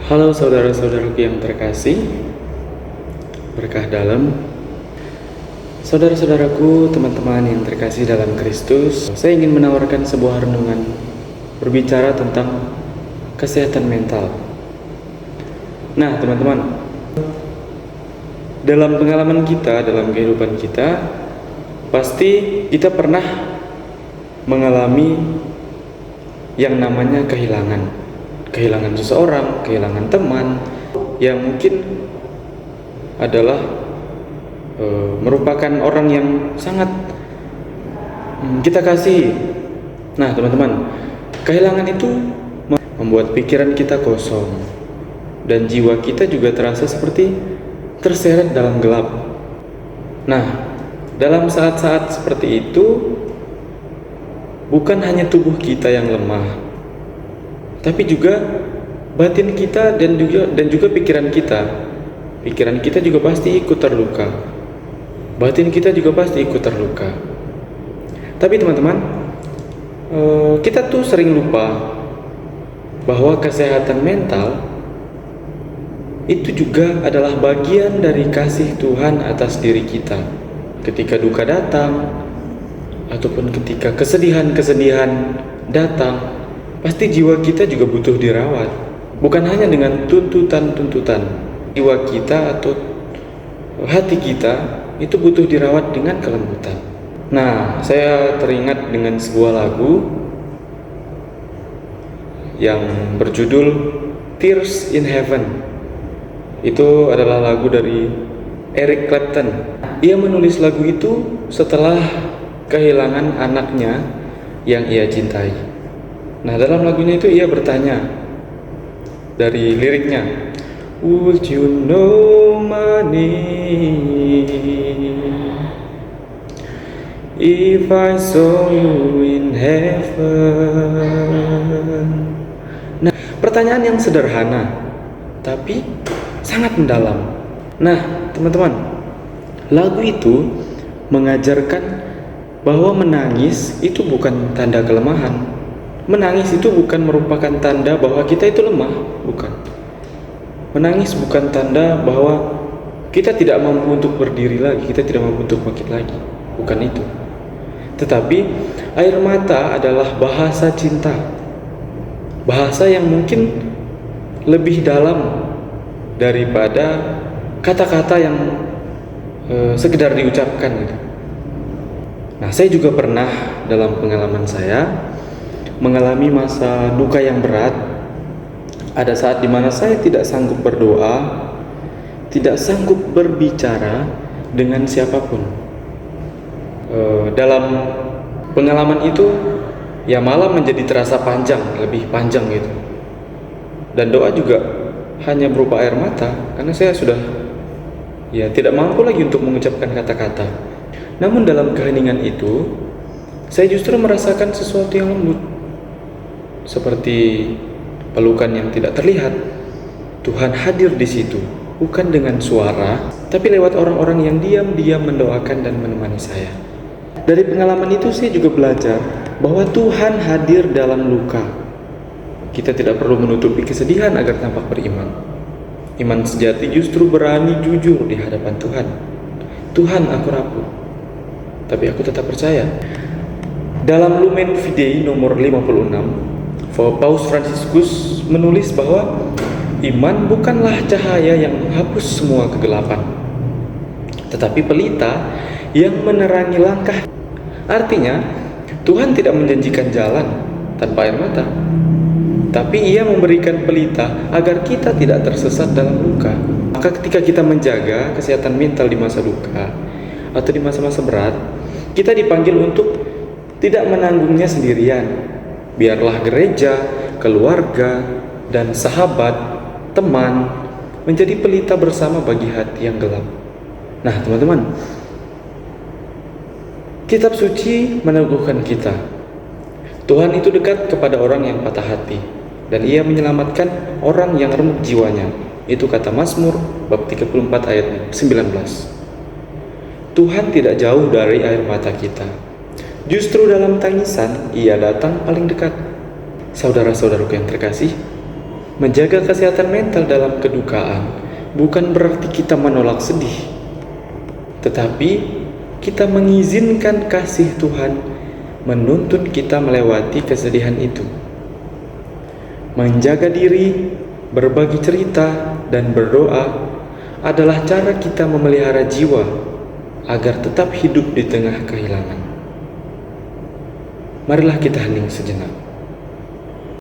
Halo saudara-saudaraku yang terkasih, berkah dalam. Saudara-saudaraku, teman-teman yang terkasih dalam Kristus, saya ingin menawarkan sebuah renungan berbicara tentang kesehatan mental. Nah, teman-teman, dalam pengalaman kita, dalam kehidupan kita, pasti kita pernah mengalami yang namanya kehilangan seseorang, kehilangan teman yang mungkin adalah merupakan orang yang sangat kita kasih. Nah, teman-teman, kehilangan itu membuat pikiran kita kosong dan jiwa kita juga terasa seperti terseret dalam gelap. Nah, dalam saat-saat seperti itu bukan hanya tubuh kita yang lemah, tapi juga batin kita dan juga pikiran kita. Pikiran kita juga pasti ikut terluka. Batin kita juga pasti ikut terluka. Tapi teman-teman, kita tuh sering lupa bahwa kesehatan mental itu juga adalah bagian dari kasih Tuhan atas diri kita. Ketika duka datang, ataupun ketika kesedihan datang, pasti jiwa kita juga butuh dirawat. Bukan hanya dengan tuntutan-tuntutan. Jiwa kita atau hati kita itu butuh dirawat dengan kelembutan. Nah, saya teringat dengan sebuah lagu yang berjudul Tears in Heaven. Itu adalah lagu dari Eric Clapton. Ia menulis lagu itu setelah kehilangan anaknya yang ia cintai. Nah, dalam lagunya itu ia bertanya dari liriknya, "Would you know my name if I saw you in heaven?" Nah, pertanyaan yang sederhana tapi sangat mendalam. Nah, teman-teman, lagu itu mengajarkan bahwa menangis itu bukan tanda kelemahan. Menangis itu bukan merupakan tanda bahwa kita itu lemah, bukan. Menangis bukan tanda bahwa kita tidak mampu untuk berdiri lagi, kita tidak mampu untuk bangkit lagi, bukan itu. Tetapi air mata adalah bahasa cinta, bahasa yang mungkin lebih dalam daripada kata-kata yang sekedar diucapkan gitu. Nah, saya juga pernah dalam pengalaman saya mengalami masa duka yang berat. Ada saat dimana saya tidak sanggup berdoa, tidak sanggup berbicara dengan siapapun. Dalam pengalaman itu, ya malah menjadi terasa panjang, lebih panjang gitu. Dan doa juga hanya berupa air mata, karena saya sudah tidak mampu lagi untuk mengucapkan kata-kata. Namun dalam keheningan itu, saya justru merasakan sesuatu yang lembut, seperti pelukan yang tidak terlihat. Tuhan hadir di situ, bukan dengan suara, tapi lewat orang-orang yang diam-diam mendoakan dan menemani saya. Dari pengalaman itu saya juga belajar bahwa Tuhan hadir dalam luka. Kita tidak perlu menutupi kesedihan agar tampak beriman. Iman sejati justru berani jujur di hadapan Tuhan. Tuhan, aku rapuh, tapi aku tetap percaya. Dalam Lumen Fidei nomor 56, Paus Fransiskus menulis bahwa iman bukanlah cahaya yang menghapus semua kegelapan, tetapi pelita yang menerangi langkah. Artinya, Tuhan tidak menjanjikan jalan tanpa air mata, tapi Ia memberikan pelita agar kita tidak tersesat dalam luka. Maka ketika kita menjaga kesehatan mental di masa duka atau di masa-masa berat, kita dipanggil untuk tidak menanggungnya sendirian. Biarlah gereja, keluarga, dan sahabat, teman menjadi pelita bersama bagi hati yang gelap. Nah, teman-teman, kitab suci meneguhkan kita. Tuhan itu dekat kepada orang yang patah hati, dan Ia menyelamatkan orang yang remuk jiwanya. Itu kata Mazmur bab 34 ayat 19. Tuhan tidak jauh dari air mata kita. Justru dalam tangisan Ia datang paling dekat. Saudara-saudaraku yang terkasih, Menjaga kesehatan mental dalam kedukaan bukan berarti kita menolak sedih, tetapi kita mengizinkan kasih Tuhan menuntun kita melewati kesedihan itu. Menjaga diri, berbagi cerita, dan berdoa adalah cara kita memelihara jiwa agar tetap hidup di tengah kehilangan. Marilah kita hening sejenak.